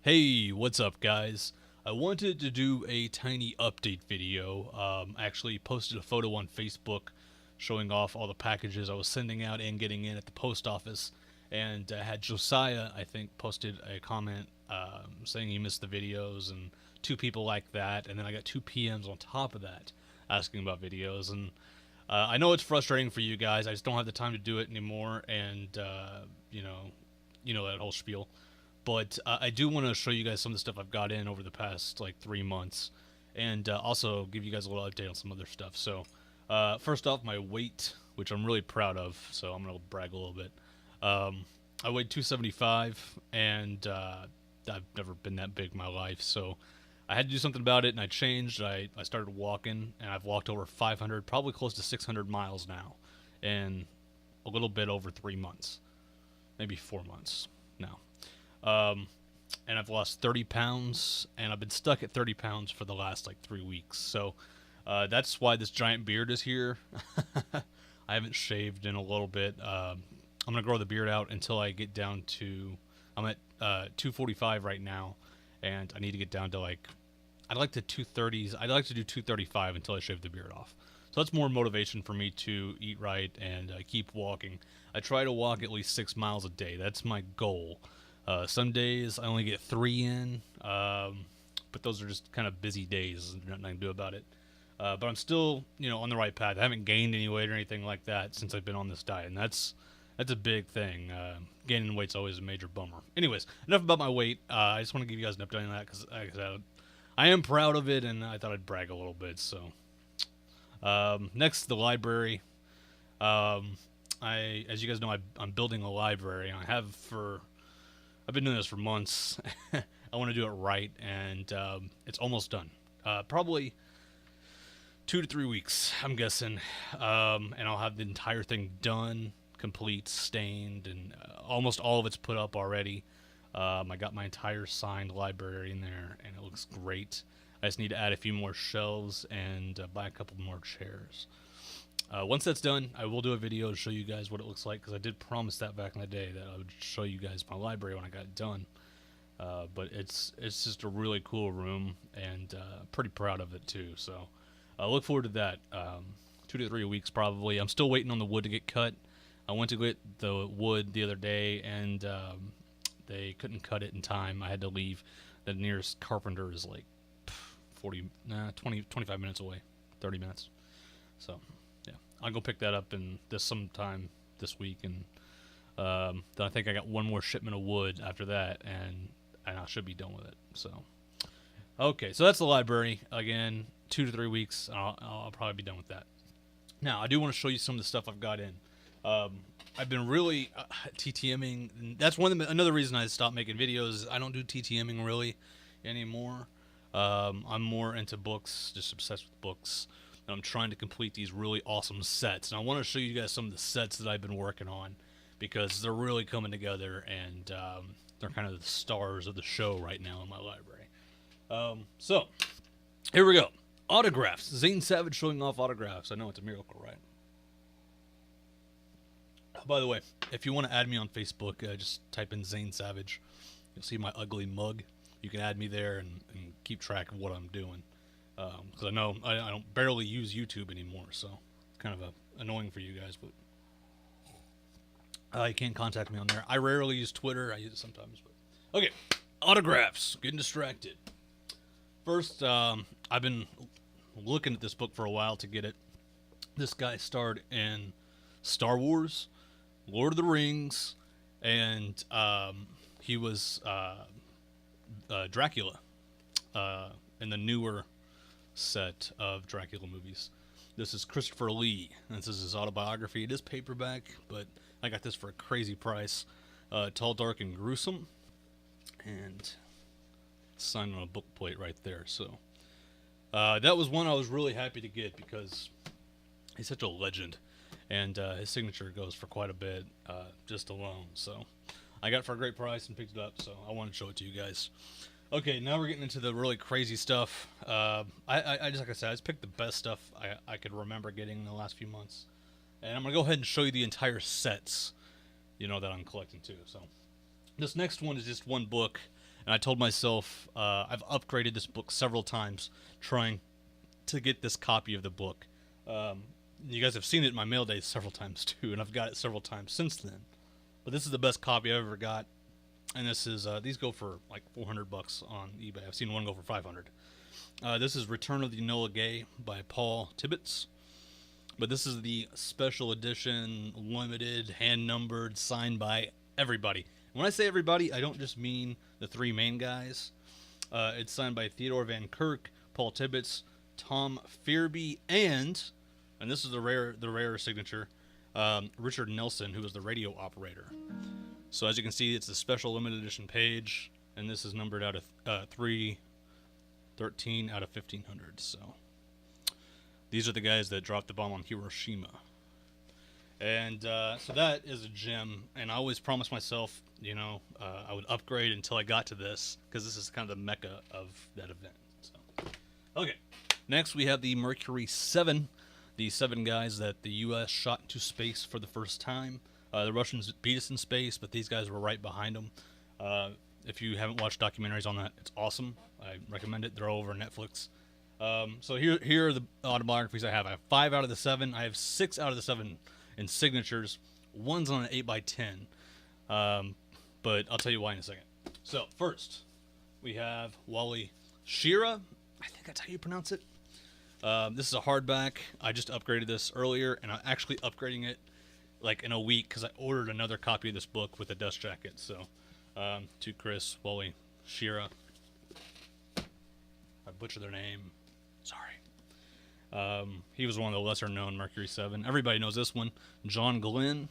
Hey, what's up, guys? I wanted to do a tiny update video. I actually posted a photo on Facebook showing off all the packages I was sending out and getting in at the post office. And had Josiah, I think, posted a comment saying he missed the videos, and two people like that. And then I got two PMs on top of that asking about videos. And I know it's frustrating for you guys. I just don't have the time to do it anymore. And, you know that whole spiel. But I do want to show you guys some of the stuff I've got in over the past like 3 months, and also give you guys a little update on some other stuff. So, first off, my weight, which I'm really proud of. So I'm gonna brag a little bit. I weighed 275, and I've never been that big in my life. So I had to do something about it, and I changed. I started walking, and I've walked over 500, probably close to 600 miles now, in a little bit over 3 months, maybe 4 months now. Um, and I've lost 30 pounds, and I've been stuck at 30 pounds for the last like 3 weeks. So that's why this giant beard is here. I haven't shaved in a little bit. I'm gonna grow the beard out until I get down to. I'm at 245 right now, and I need to get down to like. I'd like to 230s. I'd like to do 235 until I shave the beard off. So that's more motivation for me to eat right and keep walking. I try to walk at least 6 miles a day. That's my goal. Some days I only get 3 in, but those are just kind of busy days. There's nothing I can do about it. But I'm still, on the right path. I haven't gained any weight or anything like that since I've been on this diet, and that's a big thing. Gaining weight's always a major bummer. Anyways, enough about my weight. I just want to give you guys an update on that because, like I said, I am proud of it, and I thought I'd brag a little bit. So, next, the library. As you guys know, I'm building a library. I've been doing this for months. I want to do it right, and it's almost done. Probably 2 to 3 weeks, I'm guessing, and I'll have the entire thing done, complete, stained, and almost all of it's put up already. I got my entire signed library in there, and it looks great. I just need to add a few more shelves and buy a couple more chairs. Once that's done, I will do a video to show you guys what it looks like, because I did promise that back in the day that I would show you guys my library when I got it done. But it's just a really cool room, and pretty proud of it too. So I look forward to that. 2 to 3 weeks probably. I'm still waiting on the wood to get cut. I went to get the wood the other day, and they couldn't cut it in time. I had to leave. The nearest carpenter is like 25 minutes away, 30 minutes. So yeah, I'll go pick that up in this sometime this week, and then I think I got one more shipment of wood after that, and I should be done with it. So okay, so that's the library. Again, 2 to 3 weeks, and I'll probably be done with that. Now I do want to show you some of the stuff I've got in. I've been really TTMing. That's another reason I stopped making videos. I don't do TTMing really anymore. I'm more into books, just obsessed with books. And I'm trying to complete these really awesome sets. And I want to show you guys some of the sets that I've been working on, because they're really coming together, and they're kind of the stars of the show right now in my library. So, here we go. Autographs. Zane Savage showing off autographs. I know it's a miracle, right? By the way, if you want to add me on Facebook, just type in Zane Savage. You'll see my ugly mug. You can add me there and keep track of what I'm doing. Because I know I don't barely use YouTube anymore, so it's kind of annoying for you guys. But you can't contact me on there. I rarely use Twitter. I use it sometimes. But okay, autographs. Getting distracted. First, I've been looking at this book for a while to get it. This guy starred in Star Wars, Lord of the Rings, and he was Dracula in the newer set of Dracula movies. This is Christopher Lee. This is his autobiography. It is paperback, but I got this for a crazy price. Tall, Dark, and Gruesome, and it's signed on a book plate right there. So that was one I was really happy to get, because he's such a legend, and his signature goes for quite a bit just alone. So I got it for a great price and picked it up, so I wanted to show it to you guys. Okay, now we're getting into the really crazy stuff. I just, like I said, I just picked the best stuff I could remember getting in the last few months, and I'm gonna go ahead and show you the entire sets, that I'm collecting too. So this next one is just one book. And I told myself I've upgraded this book several times trying to get this copy of the book. You guys have seen it in my mail days several times too, and I've got it several times since then. But this is the best copy I've ever got, and this is these go for like $400 on eBay. I've seen one go for $500. This is Return of the Enola Gay by Paul Tibbetts. But this is the special edition, limited, hand-numbered, signed by everybody. When I say everybody, I don't just mean the three main guys. It's signed by Theodore Van Kirk, Paul Tibbetts, Tom Fearby, and this is the rare signature, Richard Nelson, who was the radio operator. So as you can see, it's a special limited edition page, and this is numbered out of 313 out of 1500. So these are the guys that dropped the bomb on Hiroshima. And so that is a gem, and I always promised myself, you know, I would upgrade until I got to this, because this is kind of the mecca of that event. So, okay, next we have the Mercury 7, the 7 guys that the U.S. shot into space for the first time. The Russians beat us in space, but these guys were right behind them. If you haven't watched documentaries on that, it's awesome. I recommend it. They're all over Netflix. So here are the autobiographies I have. I have 5 out of the 7. I have 6 out of the 7 in signatures. One's on an 8x10. But I'll tell you why in a second. So first, we have Walli Shira. I think that's how you pronounce it. This is a hardback. I just upgraded this earlier, and I'm actually upgrading it like in a week because I ordered another copy of this book with a dust jacket. So to Chris, Walli Shira. I butchered their name. Sorry. He was one of the lesser known Mercury 7. Everybody knows this one. John Glenn.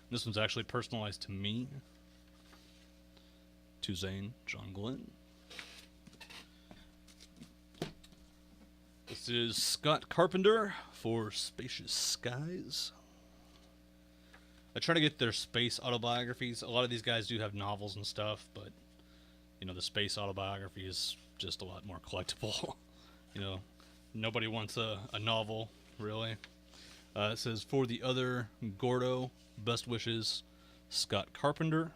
This one's actually personalized to me. To Zane, John Glenn. This is Scott Carpenter for Spacious Skies. I try to get their space autobiographies. A lot of these guys do have novels and stuff, but you know, the space autobiography is just a lot more collectible. You know, nobody wants a novel, really. It says, for the other Gordo, best wishes, Scott Carpenter.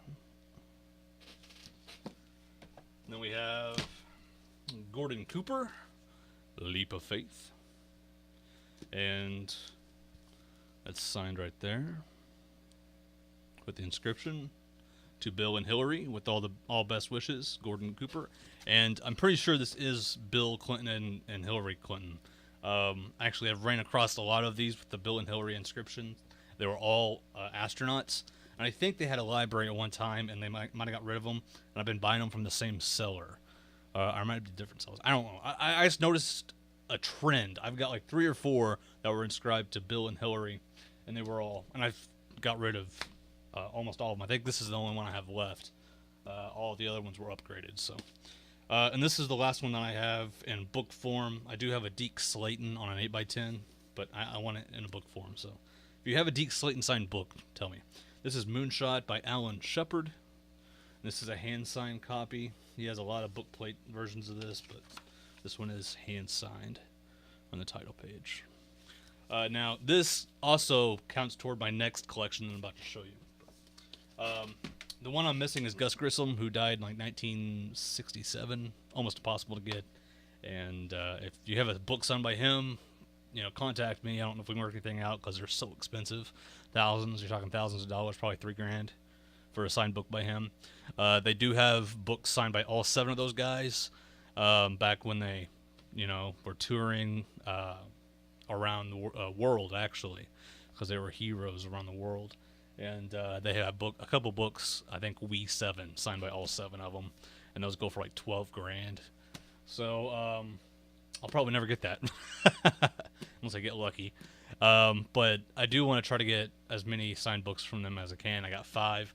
And then we have Gordon Cooper, Leap of Faith. And that's signed right there with the inscription, to Bill and Hillary, with all best wishes, Gordon Cooper. And I'm pretty sure this is Bill Clinton and Hillary Clinton. Actually, I've ran across a lot of these with the Bill and Hillary inscription. They were all astronauts. And I think they had a library at one time, and they might have got rid of them. And I've been buying them from the same seller. Or might be different sellers. I don't know. I just noticed a trend. I've got like 3 or 4 that were inscribed to Bill and Hillary. And they were all... And I've got rid of almost all of them. I think this is the only one I have left. All the other ones were upgraded. So, and this is the last one that I have in book form. I do have a Deke Slayton on an 8x10, but I want it in a book form. So, if you have a Deke Slayton signed book, tell me. This is Moonshot by Alan Shepard. This is a hand-signed copy. He has a lot of book plate versions of this, but this one is hand-signed on the title page. Now, this also counts toward my next collection that I'm about to show you. The one I'm missing is Gus Grissom, who died in like 1967, almost impossible to get. And if you have a book signed by him, you know, contact me. I don't know if we can work anything out because they're so expensive. Thousands, you're talking thousands of dollars, probably $3,000 for a signed book by him. They do have books signed by all 7 of those guys back when they, you know, were touring around the world, actually, because they were heroes around the world. And they have a couple books, I think We 7, signed by all 7 of them, and those go for like $12,000. So I'll probably never get that unless I get lucky. But I do want to try to get as many signed books from them as I can. I got 5.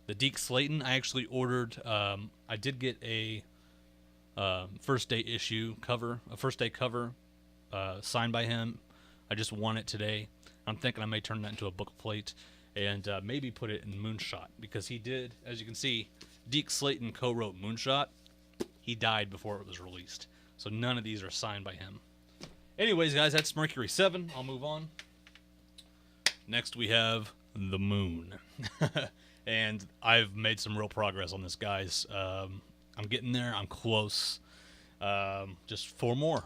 The Deke Slayton, I actually ordered. I did get a first day issue cover, a first day cover signed by him. I just won it today. I'm thinking I may turn that into a book plate. And maybe put it in Moonshot, because he did, as you can see, Deke Slayton co-wrote Moonshot. He died before it was released, so none of these are signed by him. Anyways, guys, that's Mercury 7. I'll move on. Next, we have the Moon. and I've made some real progress on this, guys. I'm getting there. I'm close. Just four more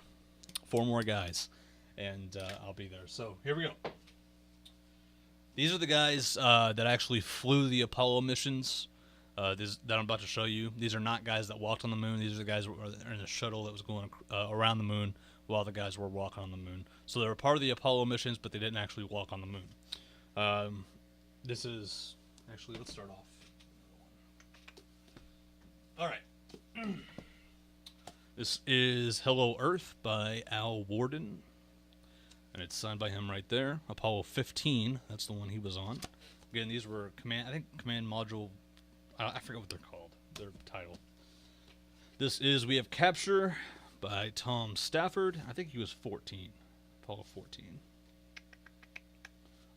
guys, and I'll be there. So here we go. These are the guys that actually flew the Apollo missions. That I'm about to show you. These are not guys that walked on the moon. These are the guys that were in a shuttle that was going around the moon while the guys were walking on the moon. So they were part of the Apollo missions, but they didn't actually walk on the moon. This is actually, let's start off. All right. This is Hello Earth by Al Worden, and it's signed by him right there. Apollo 15, that's the one he was on. Again, these were command module, I forget what they're called, their title. This is We Have Capture by Tom Stafford. I think he was 14, Apollo 14.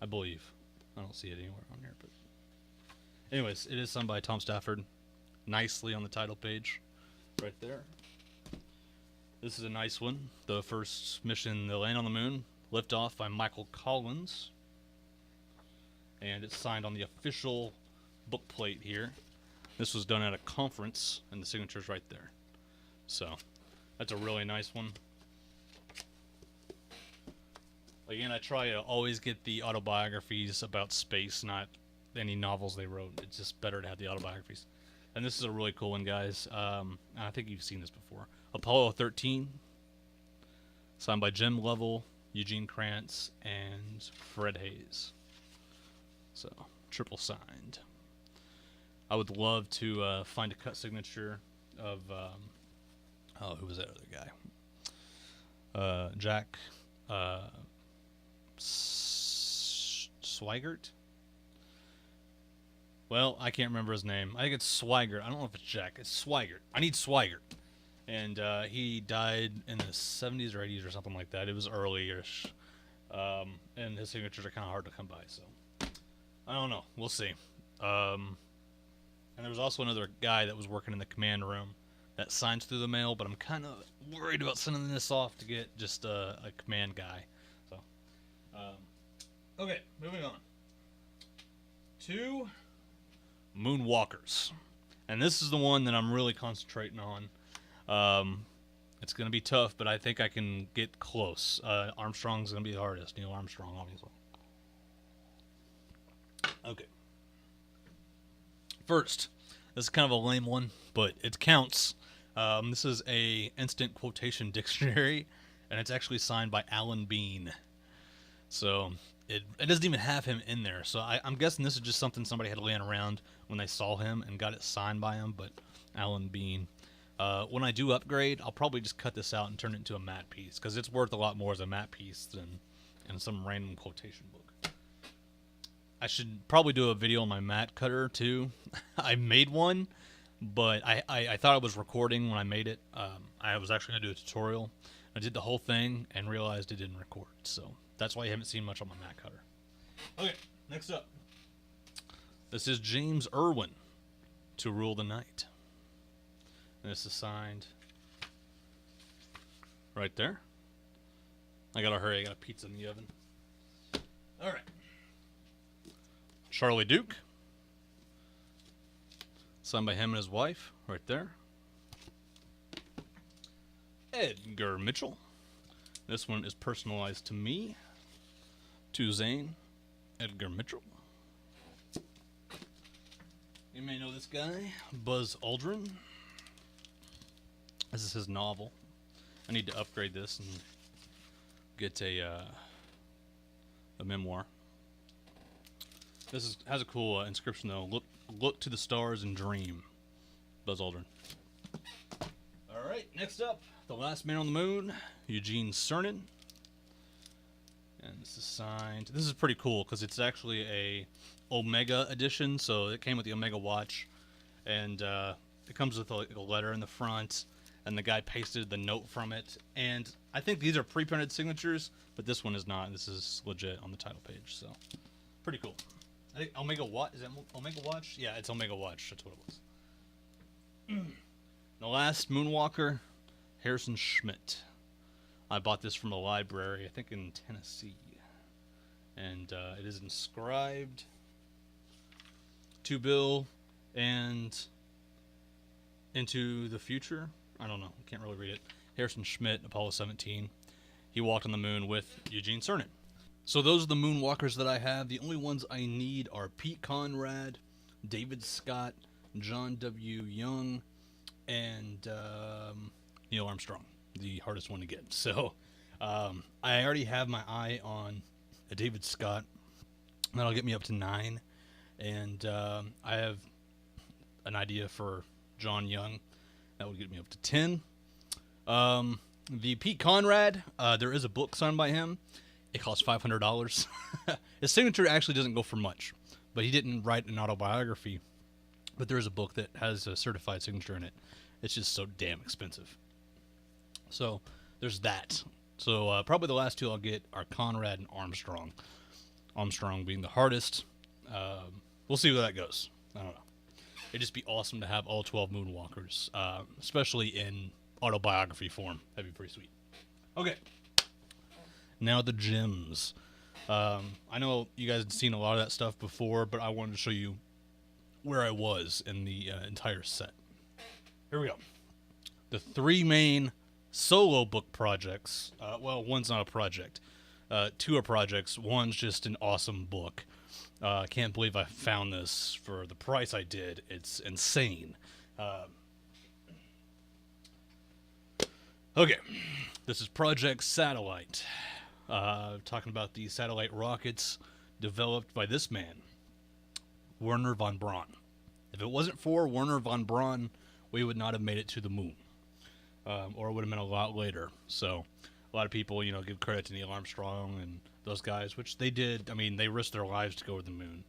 I believe. I don't see it anywhere on here, but anyways, it is signed by Tom Stafford. Nicely on the title page, right there. This is a nice one. The first mission, The Land on the Moon, liftoff by Michael Collins. And it's signed on the official book plate here. This was done at a conference, and the signature's right there. So, that's a really nice one. Again, I try to always get the autobiographies about space, not any novels they wrote. It's just better to have the autobiographies. And this is a really cool one, guys. I think you've seen this before. Apollo 13, signed by Jim Lovell, Eugene Krantz, and Fred Hayes. So, triple signed. I would love to find a cut signature of, who was that other guy? Jack Swigert? Well, I can't remember his name. I think it's Swigert. I don't know if it's Jack. It's Swigert. I need Swigert. And he died in the 70s or 80s or something like that. It was early-ish. And his signatures are kind of hard to come by, so I don't know. We'll see. And there was also another guy that was working in the command room that signs through the mail, but I'm kind of worried about sending this off to get just a command guy. So, okay, moving on to Moonwalkers. And this is the one that I'm really concentrating on. It's going to be tough, but I think I can get close. Armstrong's going to be the hardest. Neil Armstrong, obviously. Okay. First, this is kind of a lame one, but it counts. This is a instant quotation dictionary, and it's actually signed by Alan Bean. So it doesn't even have him in there. So I'm guessing this is just something somebody had laying around when they saw him and got it signed by him. But Alan Bean. When I do upgrade, I'll probably just cut this out and turn it into a matte piece, because it's worth a lot more as a matte piece than in some random quotation book. I should probably do a video on my matte cutter too. I made one, but I thought I was recording when I made it. I was actually going to do a tutorial. I did the whole thing and realized it didn't record, so that's why you haven't seen much on my matte cutter. Okay, next up. This is James Irwin, To Rule the Night. And this is signed right there. I gotta hurry, I got a pizza in the oven. Alright. Charlie Duke. Signed by him and his wife, right there. Edgar Mitchell. This one is personalized to me. To Zane. Edgar Mitchell. You may know this guy, Buzz Aldrin. This is his novel. I need to upgrade this and get a memoir. This has a cool inscription though. Look to the stars and dream. Buzz Aldrin. All right, next up, The Last Man on the Moon, Eugene Cernan. And this is signed. This is pretty cool because it's actually a Omega edition, so it came with the Omega watch, and it comes with a letter in the front. And the guy pasted the note from it. And I think these are pre-printed signatures, but this one is not. This is legit on the title page, so pretty cool. I think Omega Watch, is that Omega Watch? Yeah, it's Omega Watch. That's what it was. The last Moonwalker, Harrison Schmidt. I bought this from a library, I think in Tennessee. And it is inscribed To Bill and Into the Future. I don't know. Can't really read it. Harrison Schmitt, Apollo 17. He walked on the moon with Eugene Cernan. So those are the Moonwalkers that I have. The only ones I need are Pete Conrad, David Scott, John W. Young, and Neil Armstrong, the hardest one to get. So I already have my eye on a David Scott. That'll get me up to 9. And I have an idea for John Young. That would get me up to 10. The Pete Conrad, there is a book signed by him. It costs $500. His signature actually doesn't go for much, but he didn't write an autobiography. But there is a book that has a certified signature in it. It's just so damn expensive. So there's that. So probably the last two I'll get are Conrad and Armstrong. Armstrong being the hardest. We'll see where that goes. I don't know. It'd just be awesome to have all 12 Moonwalkers, especially in autobiography form. That'd be pretty sweet. Okay. Now the gems. I know you guys have seen a lot of that stuff before, but I wanted to show you where I was in the entire set. Here we go. The 3 main solo book projects. Well, one's not a project. 2 are projects. One's just an awesome book. I can't believe I found this for the price I did. It's insane. Okay, this is Project Satellite. Talking about the satellite rockets developed by this man, Wernher von Braun. If it wasn't for Wernher von Braun, we would not have made it to the moon, or it would have been a lot later. So a lot of people, give credit to Neil Armstrong and those guys, which they did. I mean, they risked their lives to go to the moon.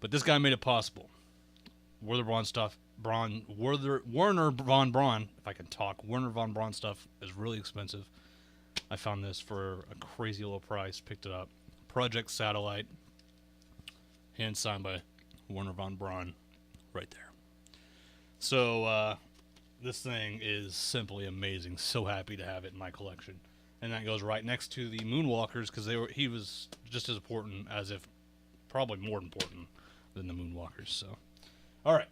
But this guy made it possible. Wernher von Braun, if I can talk, Wernher von Braun stuff is really expensive. I found this for a crazy low price, picked it up. Project Satellite, hand signed by Wernher von Braun, right there. So, this thing is simply amazing. So happy to have it in my collection. And that goes right next to the Moonwalkers, because he was just as important, as if probably more important than the Moonwalkers. So, all right,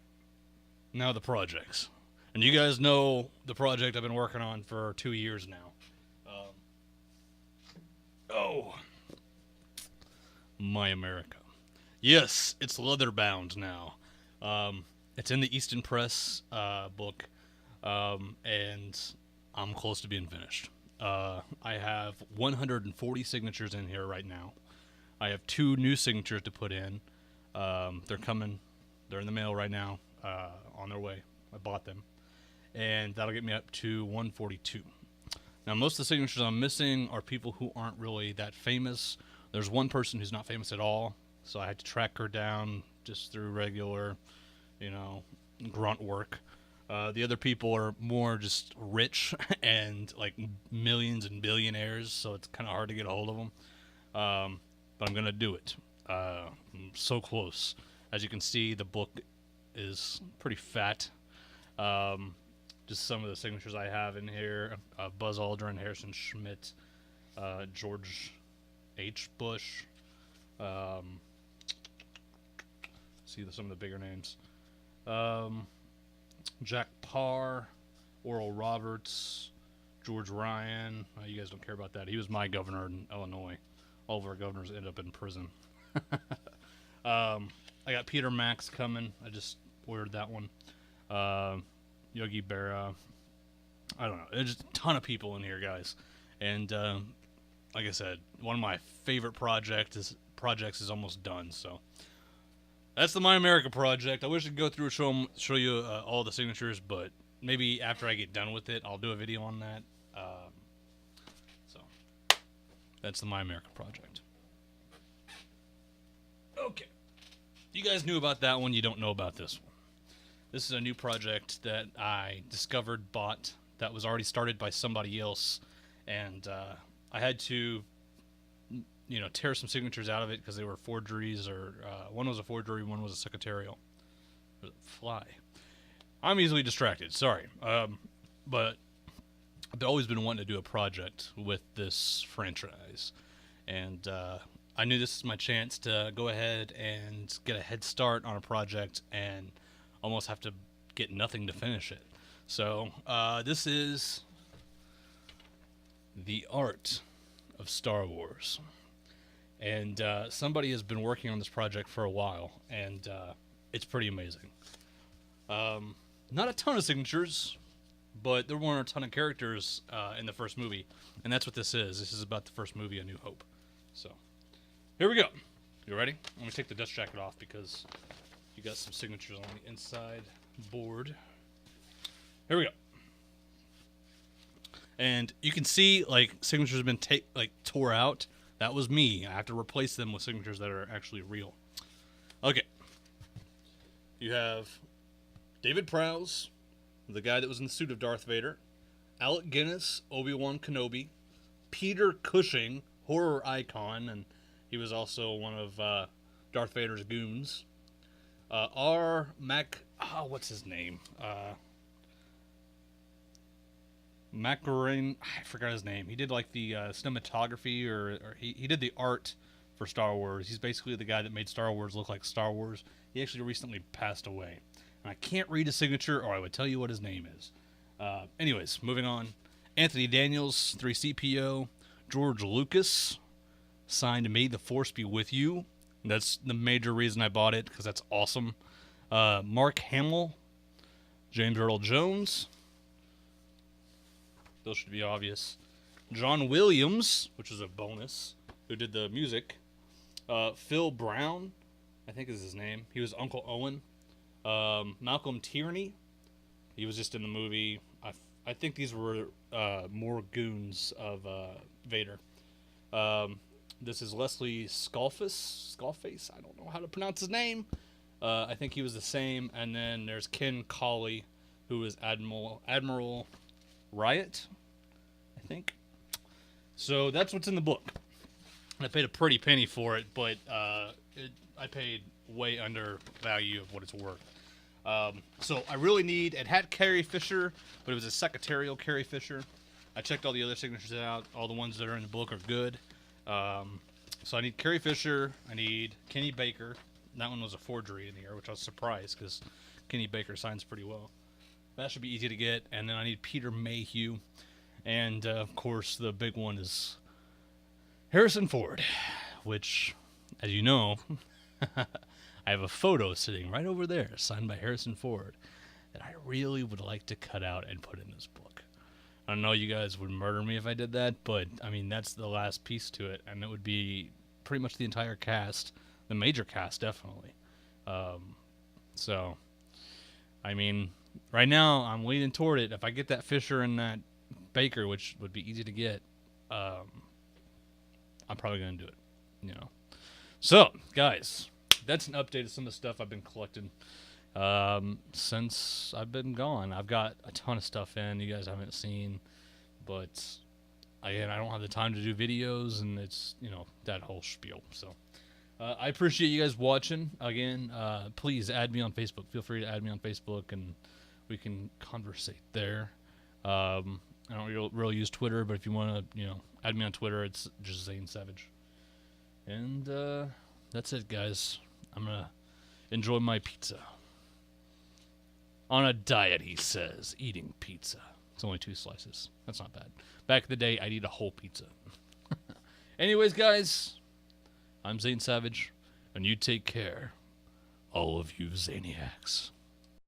now the projects. And you guys know the project I've been working on for 2 years now. My America. Yes, it's leather bound now. It's in the Easton Press book, and I'm close to being finished. I have 140 signatures in here right now. I have 2 new signatures to put in. They're coming. They're in the mail right now, on their way. I bought them. And that'll get me up to 142. Now, most of the signatures I'm missing are people who aren't really that famous. There's one person who's not famous at all, so I had to track her down just through regular, grunt work. The other people are more just rich and like millions and billionaires, so it's kind of hard to get a hold of them. But I'm going to do it. I'm so close. As you can see, the book is pretty fat. Just some of the signatures I have in here. Buzz Aldrin, Harrison Schmitt, George H. Bush. See some of the bigger names. Jack Parr, Oral Roberts, George Ryan. You guys don't care about that. He was my governor in Illinois. All of our governors end up in prison. I got Peter Max coming. I just ordered that one. Yogi Berra. I don't know. There's just a ton of people in here, guys. And like I said, one of my favorite projects is almost done. So that's the My America project. I wish I could go through and show you all the signatures, but maybe after I get done with it, I'll do a video on that. So that's the My America project. Okay. You guys knew about that one. You don't know about this one. This is a new project that I discovered, bought, that was already started by somebody else, and I had to, tear some signatures out of it because they were forgeries, or one was a forgery, one was a secretarial. There's a fly. I'm easily distracted, sorry. But I've always been wanting to do a project with this franchise, and I knew this was my chance to go ahead and get a head start on a project and almost have to get nothing to finish it. So this is the art of Star Wars. And somebody has been working on this project for a while, and it's pretty amazing. Not a ton of signatures, but there weren't a ton of characters in the first movie, and that's what this is. This is about the first movie, A New Hope. So, here we go. You ready? I'm going to take the dust jacket off because you got some signatures on the inside board. Here we go. And you can see, like, signatures have been tore out. That was me. I have to replace them with signatures that are actually real. Okay. You have David Prowse, the guy that was in the suit of Darth Vader. Alec Guinness, Obi-Wan Kenobi. Peter Cushing, horror icon, and he was also one of Darth Vader's goons. What's his name? Macarin, I forgot his name. He did like the cinematography, or he did the art for Star Wars. He's basically the guy that made Star Wars look like Star Wars. He actually recently passed away. And I can't read his signature, or I would tell you what his name is. Anyways, moving on. Anthony Daniels, 3CPO. George Lucas, signed May the Force Be With You. That's the major reason I bought it, because that's awesome. Mark Hamill, James Earl Jones. Those should be obvious. John Williams, which is a bonus, who did the music. Phil Brown, I think is his name. He was Uncle Owen. Malcolm Tierney, he was just in the movie. I think these were more goons of Vader. This is Leslie Skullface. I don't know how to pronounce his name. I think he was the same. And then there's Ken Colley, who is Admiral Riot, I think. So that's what's in the book. I paid a pretty penny for it, but I paid way under value of what it's worth. So I really need, it had Carrie Fisher, but it was a secretarial Carrie Fisher. I checked all the other signatures out. All the ones that are in the book are good. So I need Carrie Fisher. I need Kenny Baker. That one was a forgery in here, which I was surprised because Kenny Baker signs pretty well. That should be easy to get. And then I need Peter Mayhew. And, of course, the big one is Harrison Ford, which, as you know, I have a photo sitting right over there, signed by Harrison Ford, that I really would like to cut out and put in this book. I know you guys would murder me if I did that, but, I mean, that's the last piece to it, and it would be pretty much the entire cast, the major cast, definitely. So, I mean, right now, I'm leaning toward it. If I get that Fisher and that Baker, which would be easy to get, I'm probably going to do it, you know. So, guys, that's an update of some of the stuff I've been collecting since I've been gone. I've got a ton of stuff in you guys haven't seen, but again, I don't have the time to do videos, and it's, you know, that whole spiel. So I appreciate you guys watching. Again, please add me on Facebook. Feel free to add me on Facebook, and we can conversate there. I don't really use Twitter, but if you want to, you know, add me on Twitter, it's just Zane Savage. And that's it, guys. I'm going to enjoy my pizza. On a diet, he says, eating pizza. It's only 2 slices. That's not bad. Back in the day, I'd eat a whole pizza. Anyways, guys, I'm Zane Savage, and you take care, all of you Zaniacs.